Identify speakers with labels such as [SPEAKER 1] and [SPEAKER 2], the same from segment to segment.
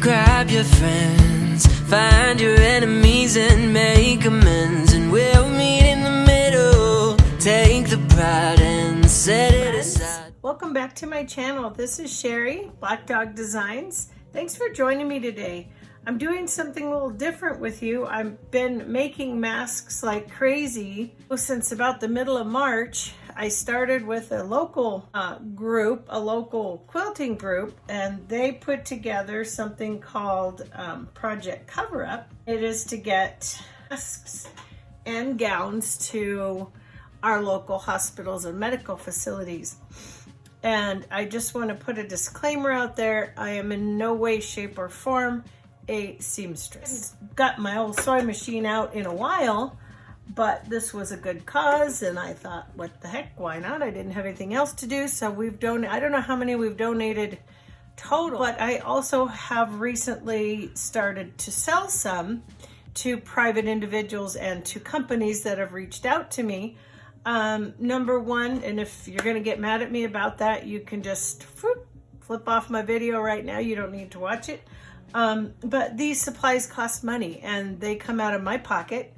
[SPEAKER 1] grab your friends, find your enemies and make amends, and we'll meet in the middle. Take the pride and set it aside.
[SPEAKER 2] Welcome back to my channel. This is Shary, Black Dog Designs. Thanks for joining me today. I'm doing something a little different with you. I've been making masks like crazy since about the middle of March. I started with a local group, a local quilting group, and they put together something called Project Cover Up. It is to get masks and gowns to our local hospitals and medical facilities. And I just want to put a disclaimer out there. I am in no way, shape, or form a seamstress. Got my old sewing machine out in a while, but this was a good cause, and I thought, what the heck, why not? I didn't have anything else to do, so we've donated, I don't know how many we've donated total, but I also have recently started to sell some to private individuals and to companies that have reached out to me. Number one, and if you're gonna get mad at me about that, you can just flip off my video right now. You don't need to watch it. But these supplies cost money and they come out of my pocket.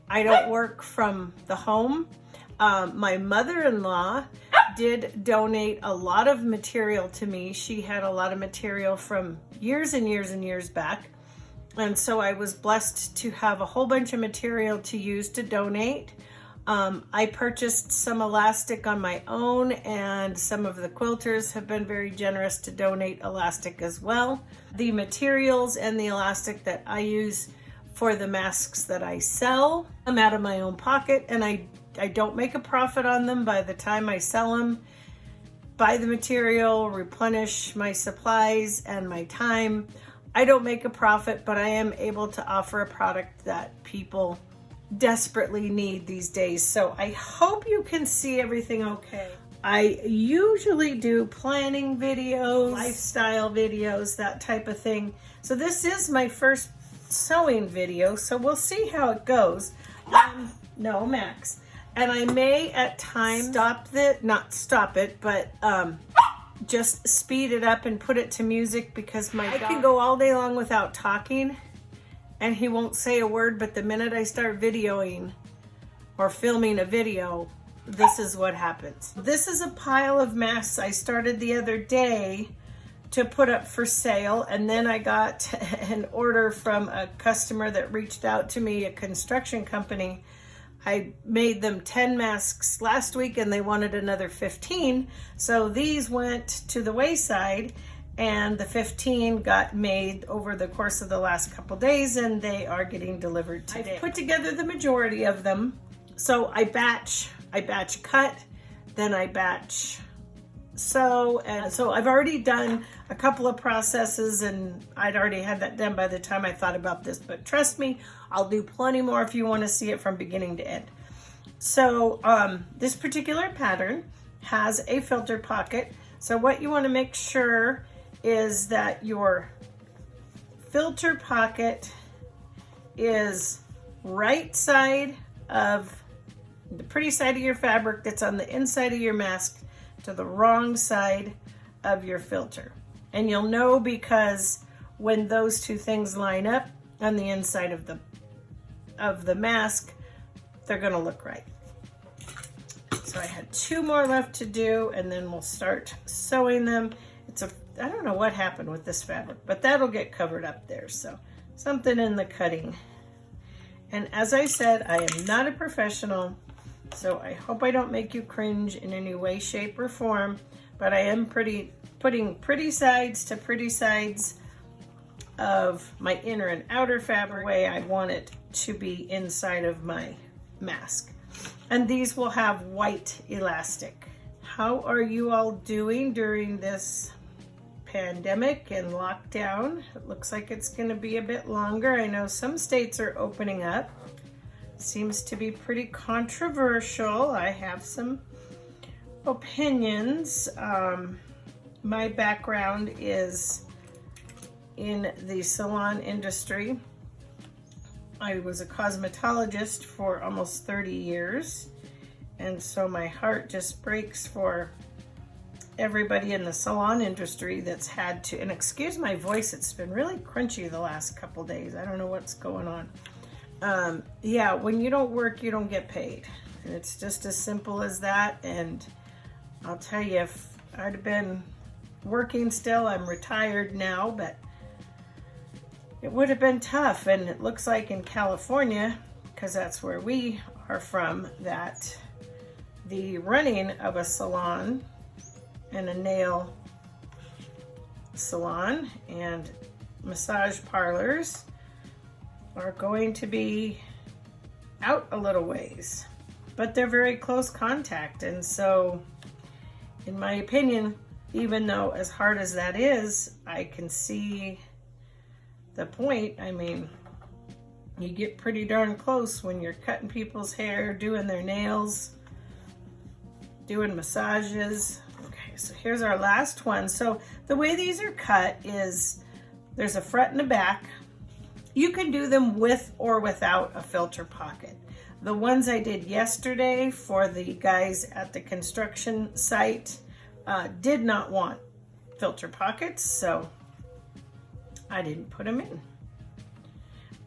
[SPEAKER 2] I don't work from the home. My mother-in-law did donate a lot of material to me. She had a lot of material from years and years and years back. And so I was blessed to have a whole bunch of material to use to donate. I purchased some elastic on my own, and some of the quilters have been very generous to donate elastic as well. The materials and the elastic that I use for the masks that I sell, I'm out of my own pocket, and I don't make a profit on them. By the time I sell them, buy the material, replenish my supplies and my time, I don't make a profit, but I am able to offer a product that people desperately need these days. So I hope you can see everything okay. I usually do planning videos, lifestyle videos, that type of thing. So this is my first sewing video, so we'll see how it goes. No, Max. And I may at times just speed it up and put it to music, because I can go all day long without talking and he won't say a word, but the minute I start videoing or filming a video, this is what happens. This is a pile of masks I started the other day to put up for sale, and then I got an order from a customer that reached out to me, a construction company. I made them 10 masks last week and they wanted another 15. So these went to the wayside, and the 15 got made over the course of the last couple days, and they are getting delivered today. I put together the majority of them. So I batch cut, then I batch sew, and so I've already done a couple of processes, and I'd already had that done by the time I thought about this, but trust me, I'll do plenty more if you want to see it from beginning to end. So this particular pattern has a filter pocket. So what you want to make sure is that your filter pocket is right side of the pretty side of your fabric that's on the inside of your mask to the wrong side of your filter. And you'll know because when those two things line up on the inside of the mask, they're gonna look right. So I had 2 more left to do, and then we'll start sewing them. I don't know what happened with this fabric, but that'll get covered up there. So something in the cutting. And as I said, I am not a professional, so I hope I don't make you cringe in any way, shape, or form, but I am putting pretty sides to pretty sides of my inner and outer fabric the way I want it to be inside of my mask. And these will have white elastic. How are you all doing during this pandemic and lockdown? It looks like it's going to be a bit longer. I know some states are opening up. Seems to be pretty controversial. I have some opinions. My background is in the salon industry. I was a cosmetologist for almost 30 years, and so my heart just breaks for everybody in the salon industry that's had to, and excuse my voice, it's been really crunchy the last couple days. I don't know what's going on. Yeah, when you don't work, you don't get paid. And it's just as simple as that. And I'll tell you, if I'd have been working still, I'm retired now, but it would have been tough. And it looks like in California, because that's where we are from, that the running of a salon and a nail salon and massage parlors are going to be out a little ways, but they're very close contact. And so in my opinion, even though as hard as that is, I can see the point. I mean, you get pretty darn close when you're cutting people's hair, doing their nails, doing massages. Okay, so here's our last one. So the way these are cut is there's a front and a back. You can do them with or without a filter pocket. The ones I did yesterday for the guys at the construction site did not want filter pockets, so I didn't put them in.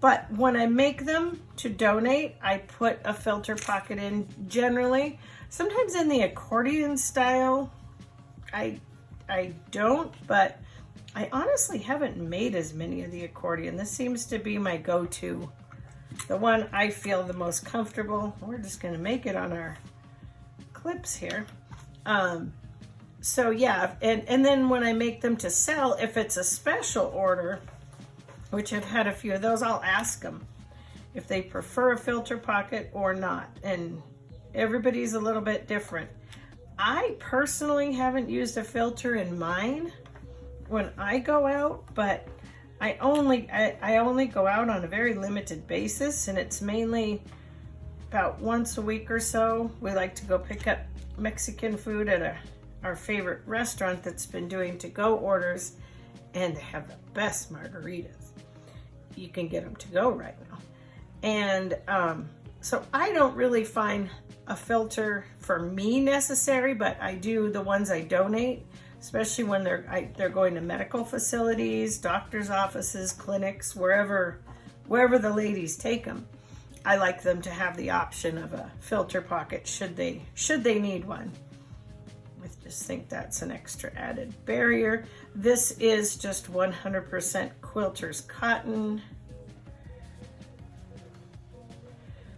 [SPEAKER 2] But when I make them to donate, I put a filter pocket in generally. Sometimes in the accordion style, I don't, but I honestly haven't made as many of the accordion. This seems to be my go-to, the one I feel the most comfortable. We're just gonna make it on our clips here. So yeah, and then when I make them to sell, if it's a special order, which I've had a few of those, I'll ask them if they prefer a filter pocket or not. And everybody's a little bit different. I personally haven't used a filter in mine when I go out, but I only go out on a very limited basis, and it's mainly about once a week or so. We like to go pick up Mexican food at our favorite restaurant that's been doing to-go orders, and they have the best margaritas. You can get them to go right now. And so I don't really find a filter for me necessary, but I do the ones I donate, especially when they're going to medical facilities, doctor's offices, clinics, wherever the ladies take them. I like them to have the option of a filter pocket should they need one. I just think that's an extra added barrier. This is just 100% quilter's cotton.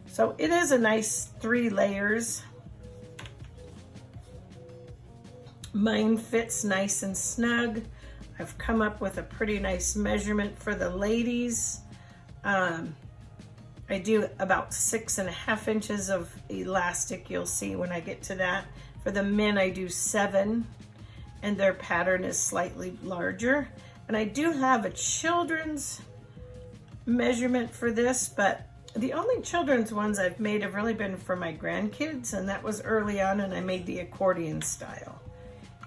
[SPEAKER 2] So it is a nice 3 layers. Mine fits nice and snug. I've come up with a pretty nice measurement for the ladies. I do about 6.5 inches of elastic, you'll see when I get to that. For the men, I do 7, and their pattern is slightly larger. And I do have a children's measurement for this, but the only children's ones I've made have really been for my grandkids, and that was early on, and I made the accordion style.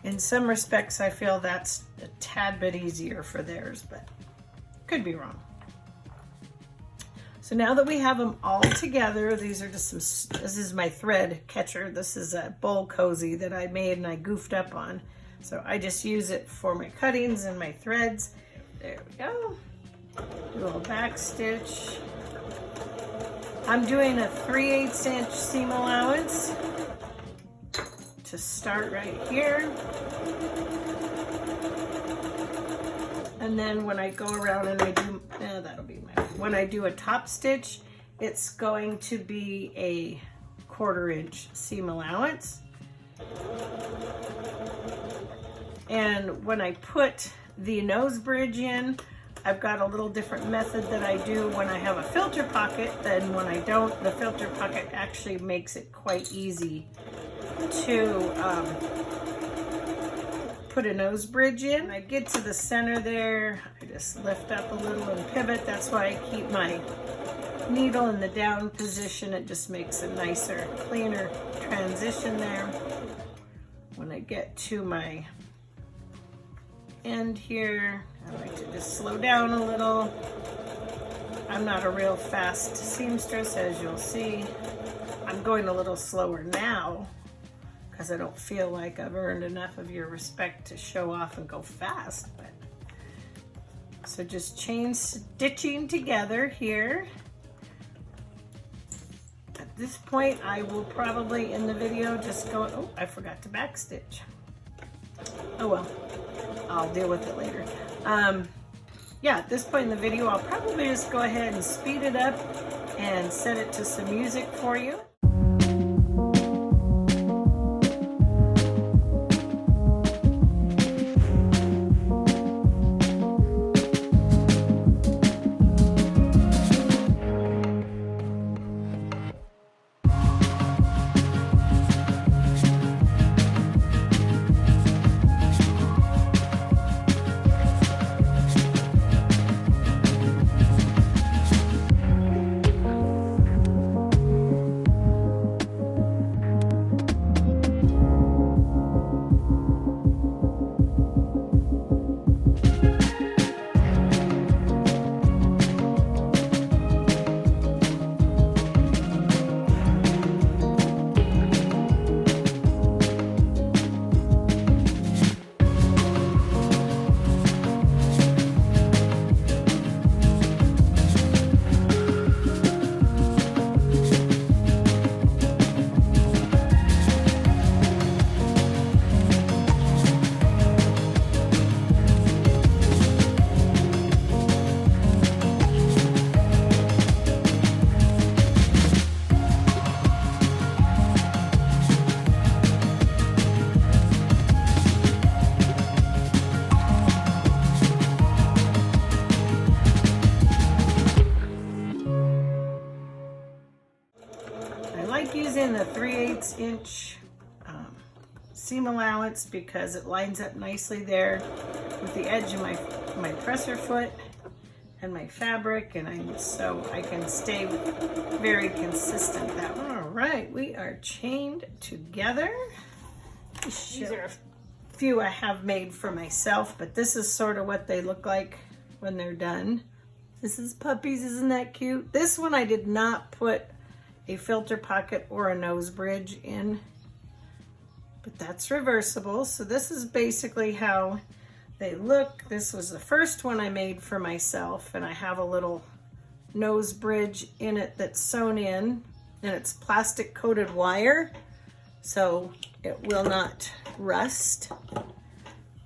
[SPEAKER 2] In some respects, I feel that's a tad bit easier for theirs, but could be wrong. So now that we have them all together, these are just this is my thread catcher. This is a bowl cozy that I made and I goofed up on. So I just use it for my cuttings and my threads. There we go. Do a little back stitch. I'm doing a 3/8 inch seam allowance to start right here. And then when I go around and I do, that'll be when I do a top stitch, it's going to be a 1/4 inch seam allowance. And when I put the nose bridge in, I've got a little different method that I do when I have a filter pocket than when I don't. The filter pocket actually makes it quite easy to put a nose bridge in. I get to the center there, I just lift up a little and pivot. That's why I keep my needle in the down position. It just makes a nicer, cleaner transition there. When I get to my end here, I like to just slow down a little. I'm not a real fast seamstress, as you'll see. I'm going a little slower now because I don't feel like I've earned enough of your respect to show off and go fast. But so just chain stitching together here. At this point, I will probably in the video just go, oh, I forgot to backstitch. Oh well, I'll deal with it later. Yeah, at this point in the video, I'll probably just go ahead and speed it up and set it to some music for you. Using the 3/8 inch seam allowance because it lines up nicely there with the edge of my presser foot and my fabric, and so I can stay very consistent that way. All right, we are chained together. These are a few I have made for myself, but this is sort of what they look like when they're done. This is puppies, isn't that cute? This one I did not put a filter pocket or a nose bridge in, but that's reversible. So this is basically how they look. This was the first one I made for myself, and I have a little nose bridge in it that's sewn in, and it's plastic coated wire so it will not rust.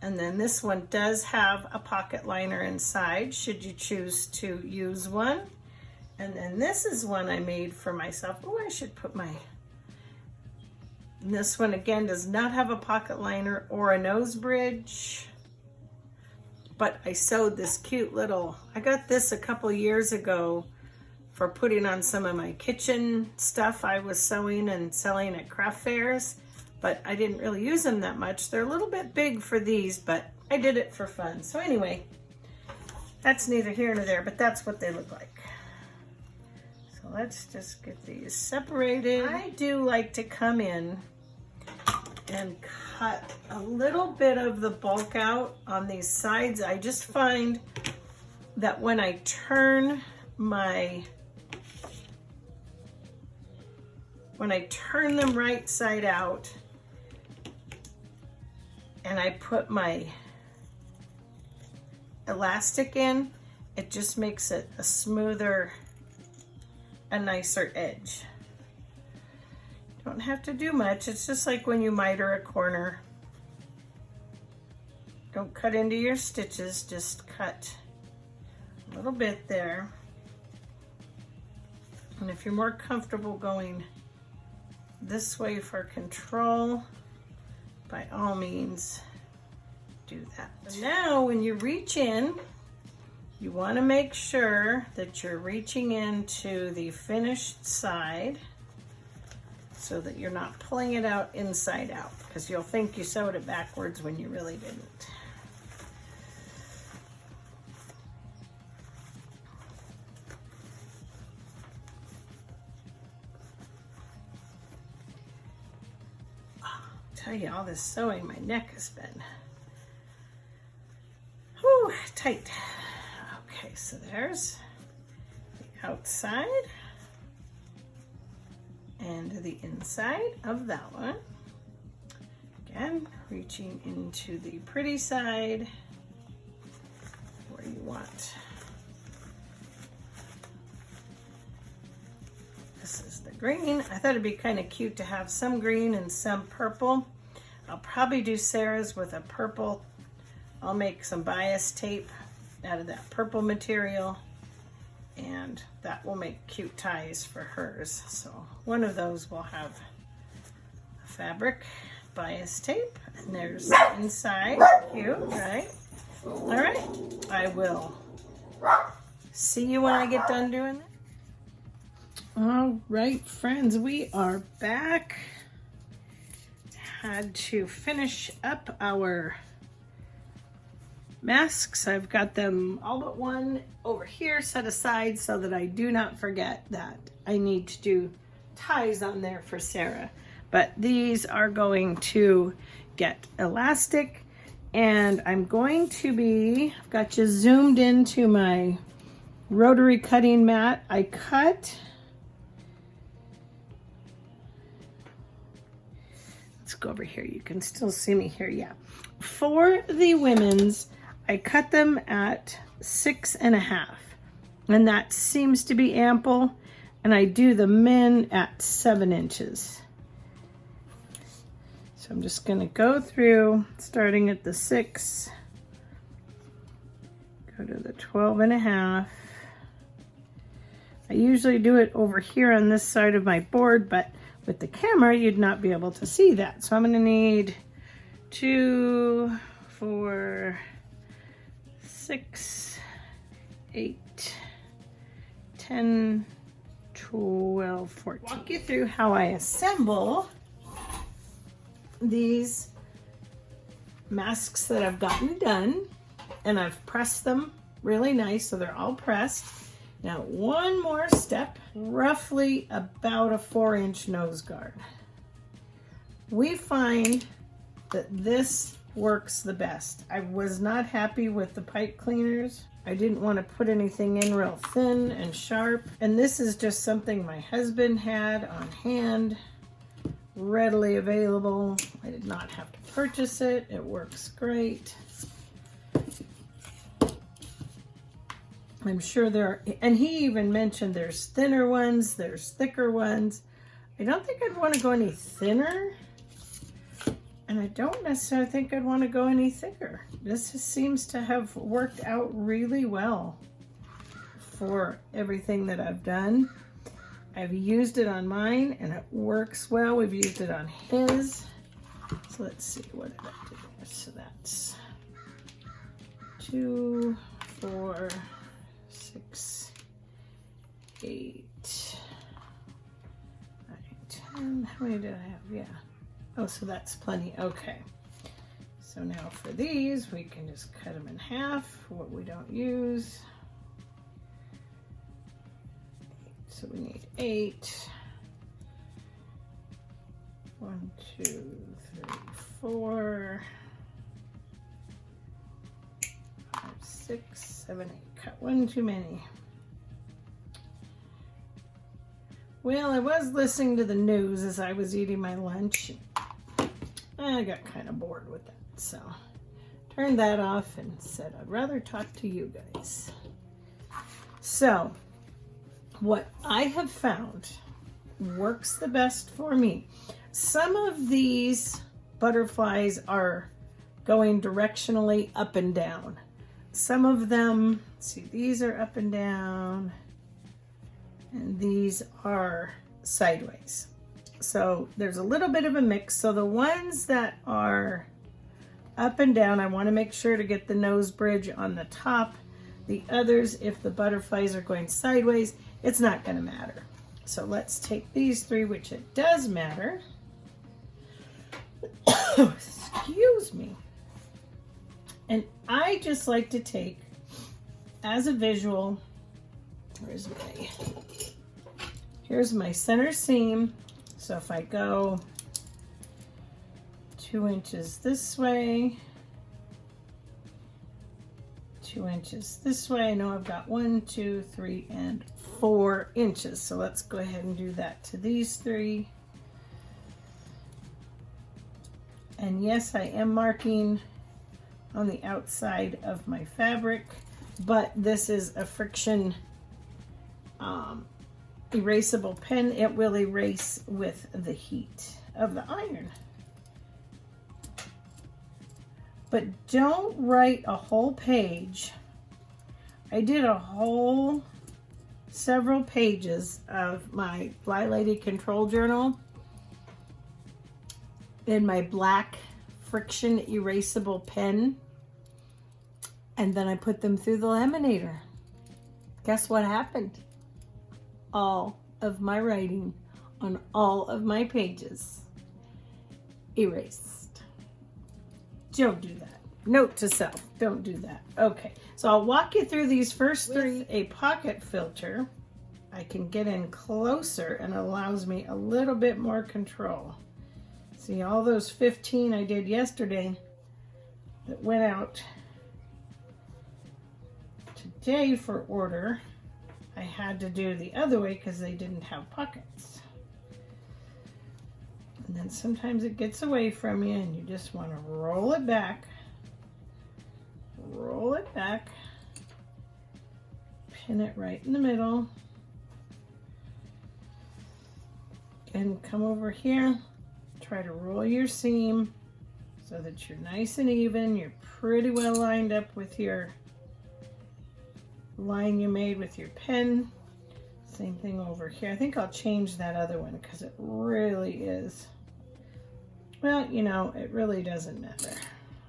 [SPEAKER 2] And then this one does have a pocket liner inside should you choose to use one. And then this is one I made for myself. Oh, I should put my... And this one again does not have a pocket liner or a nose bridge, but I sewed this cute little... I got this a couple years ago for putting on some of my kitchen stuff I was sewing and selling at craft fairs, but I didn't really use them that much. They're a little bit big for these, but I did it for fun. So anyway, that's neither here nor there, but that's what they look like. So let's just get these separated. I do like to come in and cut a little bit of the bulk out on these sides. I just find that when I turn them right side out and I put my elastic in, it just makes it a smoother, a nicer edge. Don't have to do much. It's just like when you miter a corner. Don't cut into your stitches, just cut a little bit there. And if you're more comfortable going this way for control, by all means do that. So now when you reach in, you want to make sure that you're reaching into the finished side so that you're not pulling it out inside out, because you'll think you sewed it backwards when you really didn't. Tell you, all this sewing, my neck has been tight. Okay, so there's the outside and the inside of that one. Again, reaching into the pretty side where you want. This is the green. I thought it'd be kind of cute to have some green and some purple. I'll probably do Sarah's with a purple. I'll make some bias tape out of that purple material, and that will make cute ties for hers. So one of those will have a fabric bias tape, and there's inside. Cute, right? All right, I will see you when I get done doing that. All right, friends, we are back. Had to finish up our masks. I've got them all but one over here set aside so that I do not forget that I need to do ties on there for Sarah. But these are going to get elastic, and I'm going to be, I've got you zoomed into my rotary cutting mat. I cut, let's go over here. You can still see me here. Yeah. For the women's, I cut them at 6.5, and that seems to be ample. And I do the men at 7 inches. So I'm just going to go through, starting at the 6, go to the 12.5. I usually do it over here on this side of my board, but with the camera, you'd not be able to see that. So I'm going to need 2, 4, 6, 8, 10, 12, 14. Walk you through how I assemble these masks that I've gotten done, and I've pressed them really nice so they're all pressed. Now one more step, roughly about a 4-inch nose guard. We find that this works the best. I was not happy with the pipe cleaners. I didn't want to put anything in real thin and sharp, and this is just something my husband had on hand, readily available. I did not have to purchase it. It works great. I'm sure there are, and he even mentioned there's thinner ones, there's thicker ones. I don't think I'd want to go any thinner, and I don't necessarily think I'd want to go any thicker. This seems to have worked out really well for everything that I've done. I've used it on mine and it works well. We've used it on his. So let's see, what did I do there? So that's 2, 4, 6, 8, 9, 10. How many did I have? Yeah. Oh, so that's plenty. Okay. So now for these, we can just cut them in half for what we don't use. So we need 8. 1, 2, 3, 4, 5, 6, 7, 8. Cut one too many. Well, I was listening to the news as I was eating my lunch. I got kind of bored with that, so turned that off and said I'd rather talk to you guys. So what I have found works the best for me. Some of these butterflies are going directionally up and down. Some of them, see, these are up and down, and these are sideways. So there's a little bit of a mix. So the ones that are up and down, I want to make sure to get the nose bridge on the top. The others, if the butterflies are going sideways, it's not going to matter. So let's take these 3, which it does matter. Excuse me. And I just like to take, as a visual, here's my center seam. So if I go 2 inches this way, 2 inches this way, I know I've got 1, 2, 3, and 4 inches. So let's go ahead and do that to these 3. And yes, I am marking on the outside of my fabric, but this is a friction erasable pen. It will erase with the heat of the iron. But don't write a whole page. I did several pages of my Fly Lady control journal in my black friction erasable pen, and then I put them through the laminator. Guess what happened? All of my writing on all of my pages erased. Don't do that. Note to self, don't do that. Okay, so I'll walk you through these first three. With a pocket filter, I can get in closer and it allows me a little bit more control. See, all those 15 I did yesterday that went out today for order, I had to do the other way because they didn't have pockets. And then sometimes it gets away from you and you just want to roll it back, pin it right in the middle, and come over here, try to roll your seam so that you're nice and even, you're pretty well lined up with your line you made with your pen. Same thing over here. I think I'll change that other one because it really is, well, you know, it really doesn't matter.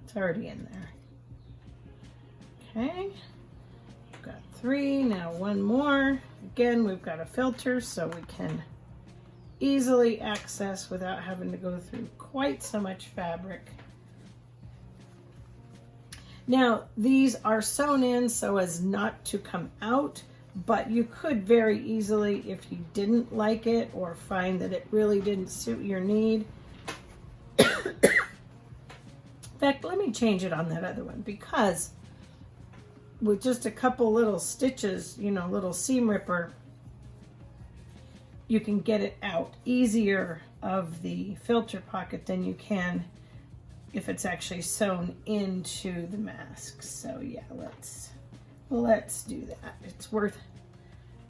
[SPEAKER 2] It's already in there. Okay, we've got 3, now 1 more. Again, we've got a filter so we can easily access without having to go through quite so much fabric. Now, these are sewn in so as not to come out, but you could very easily, if you didn't like it or find that it really didn't suit your need. In fact, let me change it on that other one, because with just a couple little stitches, you know, little seam ripper, you can get it out easier of the filter pocket than you can if it's actually sewn into the mask. So yeah, let's do that. It's worth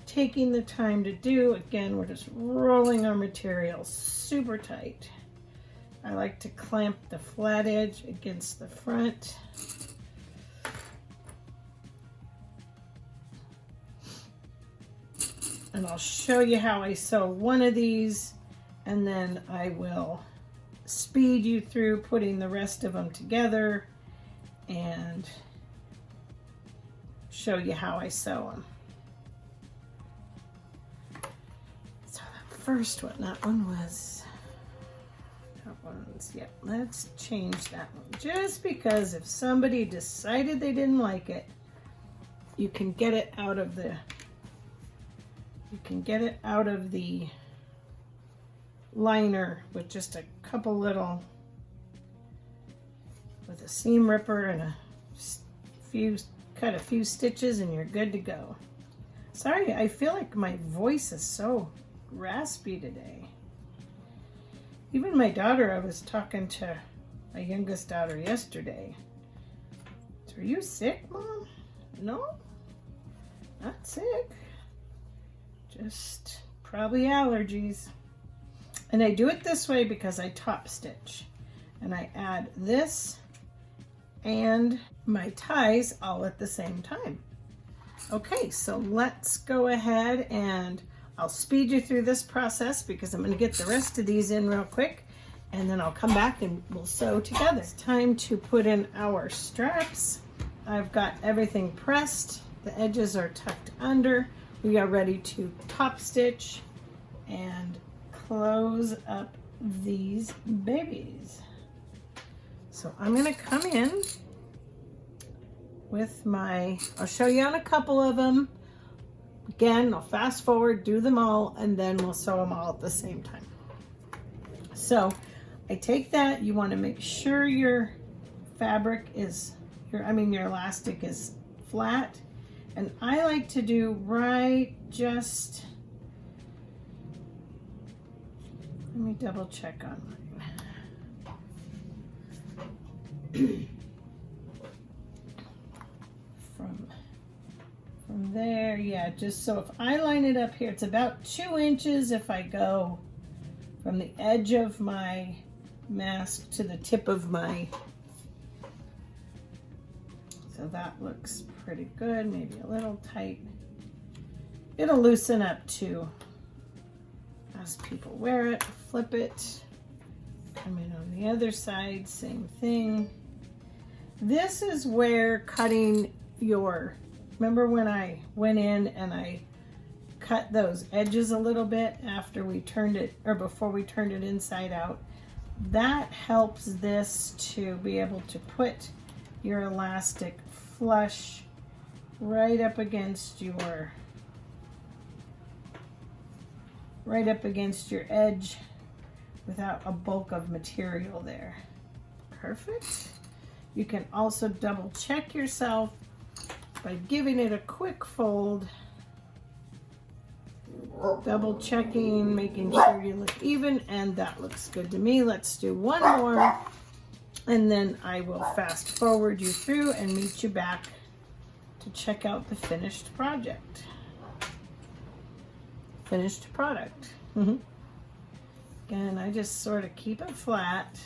[SPEAKER 2] taking the time to do. Again, we're just rolling our material super tight. I like to clamp the flat edge against the front. And I'll show you how I sew one of these, and then I will speed you through putting the rest of them together and show you how I sew them. So the first one, that one's, yeah, let's change that one. Just because if somebody decided they didn't like it, you can get it out of the liner with just a couple little, with a seam ripper and cut a few stitches and you're good to go. Sorry, I feel like my voice is so raspy today. Even my daughter, I was talking to my youngest daughter yesterday. Are you sick, Mom? No, not sick. Just probably allergies. And I do it this way because I top stitch. And I add this and my ties all at the same time. Okay, so let's go ahead and I'll speed you through this process because I'm going to get the rest of these in real quick. And then I'll come back and we'll sew together. It's time to put in our straps. I've got everything pressed. The edges are tucked under. We are ready to top stitch and close up these babies. So I'm going to come in with I'll show you on a couple of them. Again, I'll fast forward, do them all, and then we'll sew them all at the same time. So I take that, you want to make sure your fabric is, your elastic is flat. And I like to do right just, let me double check on mine. from there, yeah, just so if I line it up here, it's about 2 inches if I go from the edge of my mask to the tip of my, so that looks pretty good, maybe a little tight. It'll loosen up too as people wear it. Flip it, come in on the other side, same thing. This is where cutting your, remember when I went in and I cut those edges a little bit after we turned it, or before we turned it inside out? That helps this to be able to put your elastic flush right up against your edge without a bulk of material there. Perfect. You can also double check yourself by giving it a quick fold, double checking, making sure you look even, and that looks good to me. Let's do one more, and then I will fast forward you through and meet you back to check out the finished project. Finished product. Again, I just sort of keep it flat,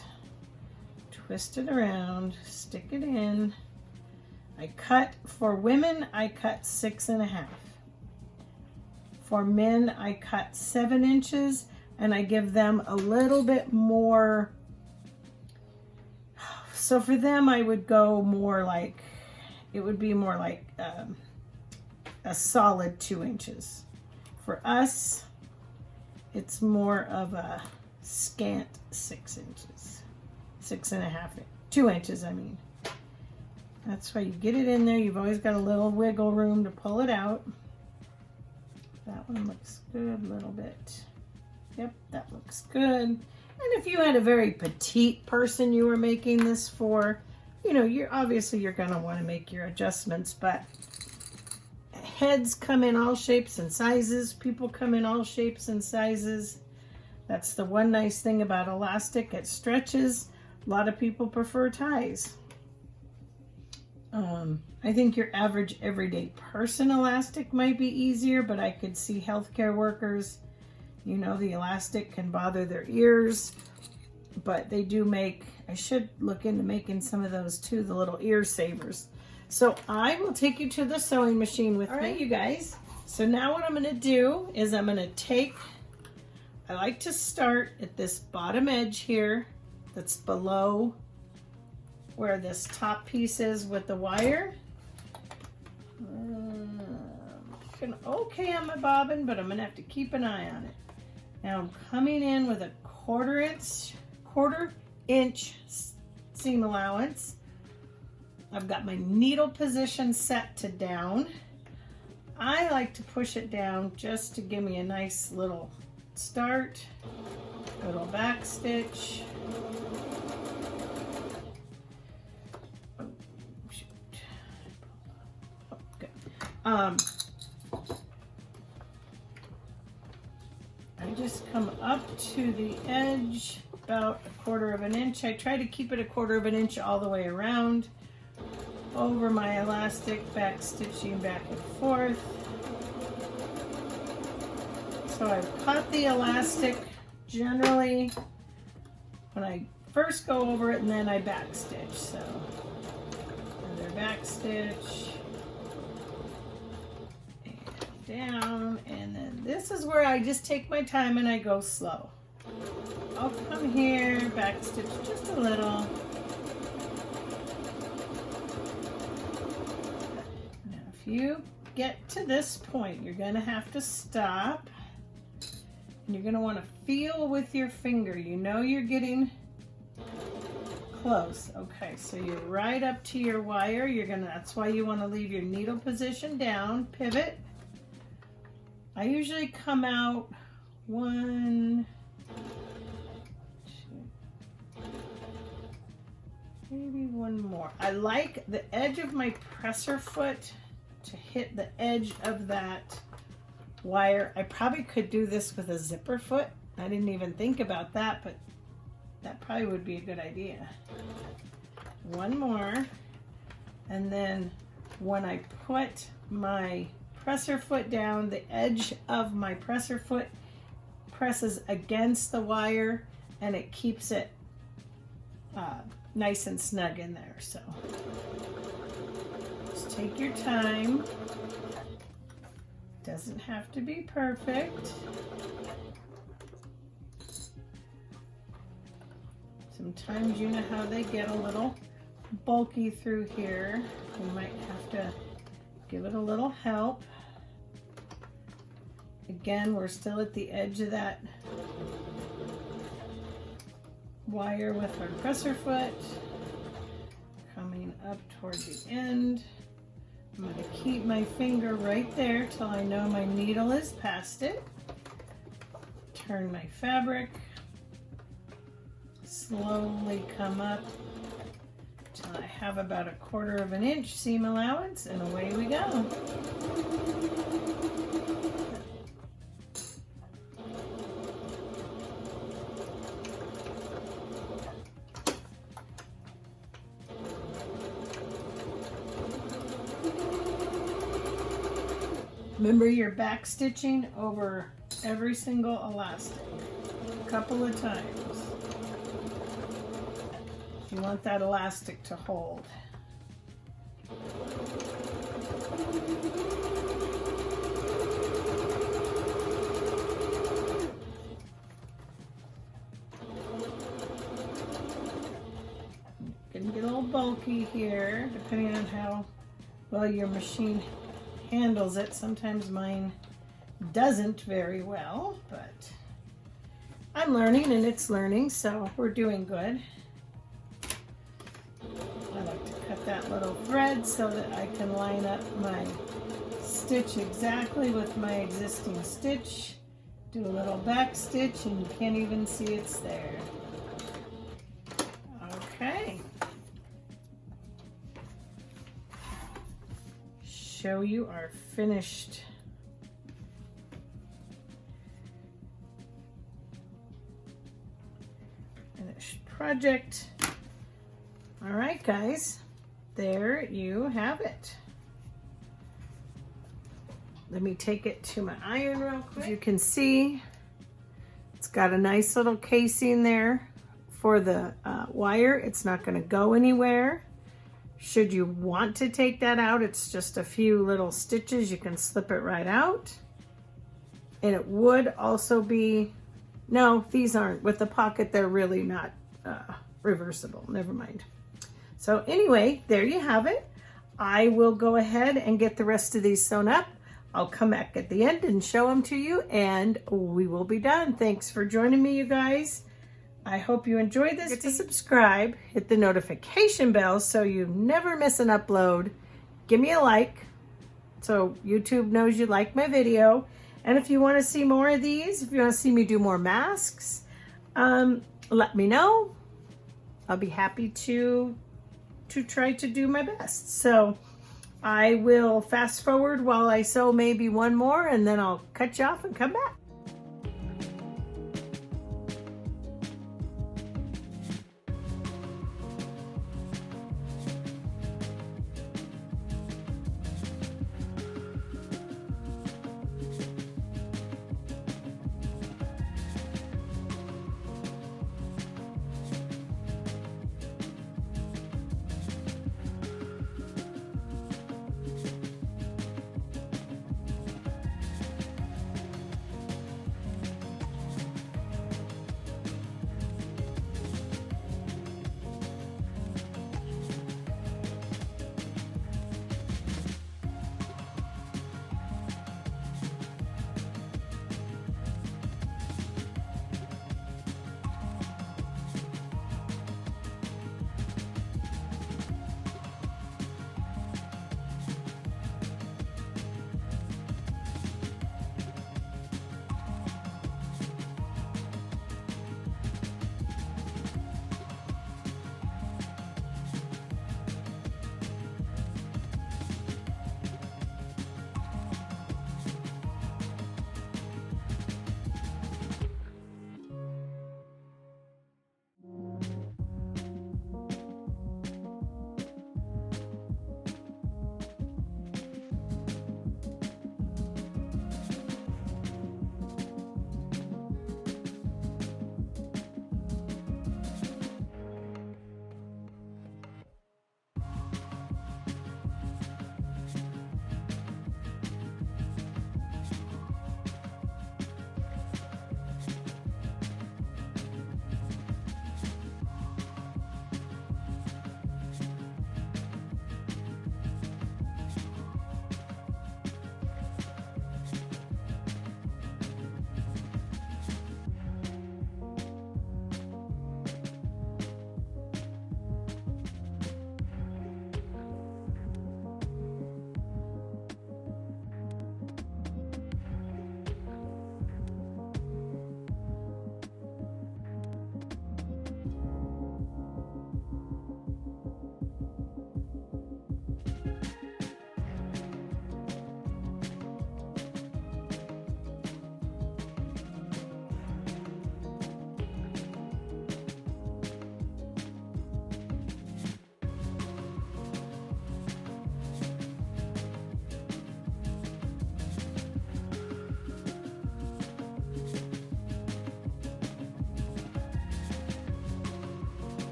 [SPEAKER 2] twist it around, stick it in. I cut, for women, I cut 6.5. For men, I cut 7 inches, and I give them a little bit more. So for them, I would go more like, it would be more like a solid 2 inches. For us, it's more of a scant 6 inches, 6.5, 2 inches, I mean. That's why you get it in there. You've always got a little wiggle room to pull it out. That one looks good, a little bit. Yep, that looks good. And if you had a very petite person you were making this for, you know, you're going to want to make your adjustments, but heads come in all shapes and sizes. People come in all shapes and sizes. That's the one nice thing about elastic. It stretches. A lot of people prefer ties. I think your average everyday person elastic might be easier, but I could see healthcare workers, you know, the elastic can bother their ears, but they do make, I should look into making some of those too, the little ear savers. So I will take you to the sewing machine with me. All right, you guys. So now what I'm going to do is I'm going to take, I like to start at this bottom edge here that's below where this top piece is with the wire. Okay on my bobbin, but I'm going to have to keep an eye on it. Now I'm coming in with a quarter inch seam allowance. I've got my needle position set to down. I like to push it down just to give me a nice little start. Little back stitch. Oh, shoot. Oh, good. I just come up to the edge about a quarter of an inch. I try to keep it a quarter of an inch all the way around. Over my elastic, back stitching back and forth. So I've cut the elastic generally when I first go over it, and then I back stitch. So another back stitch and down, and then this is where I just take my time and I go slow. I'll come here, back stitch just a little. Now if you get to this point, you're going to have to stop. And you're going to want to feel with your finger. You know you're getting close. Okay, so you're right up to your wire. That's why you want to leave your needle position down, pivot. I usually come out 1, 2, maybe one more. I like the edge of my presser foot to hit the edge of that wire. I probably could do this with a zipper foot. I didn't even think about that, but that probably would be a good idea. one more, and then when I put my presser foot down, the edge of my presser foot presses against the wire and it keeps it nice and snug in there. So just take your time. Doesn't have to be perfect. Sometimes you know how they get a little bulky through here. You might have to give it a little help. Again, we're still at the edge of that wire with our presser foot. Coming up toward the end. I'm going to keep my finger right there till I know my needle is past it. Turn my fabric. Slowly come up till I have about 1/4 inch seam allowance, and away we go. Remember, you're back stitching over every single elastic a couple of times. You want that elastic to hold. Can get a little bulky here, depending on how well your machine handles it. Sometimes mine doesn't very well, but I'm learning and it's learning, so we're doing good. I like to cut that little thread so that I can line up my stitch exactly with my existing stitch. Do a little back stitch and you can't even see it's there. Okay. Show you our finished project. All right, guys, there you have it. Let me take it to my iron real quick. As you can see, it's got a nice little casing there for the wire. It's not going to go anywhere. Should you want to take that out, it's just a few little stitches. You can slip it right out. And it would also be, no, these aren't. With the pocket, they're really not reversible. Never mind. So anyway, there you have it. I will go ahead and get the rest of these sewn up. I'll come back at the end and show them to you, and we will be done. Thanks for joining me, you guys. I hope you enjoyed this. Hit to subscribe, hit the notification bell so you never miss an upload. Give me a like so YouTube knows you like my video. And if you want to see more of these, if you want to see me do more masks, let me know. I'll be happy to try to do my best. So I will fast forward while I sew maybe one more, and then I'll cut you off and come back.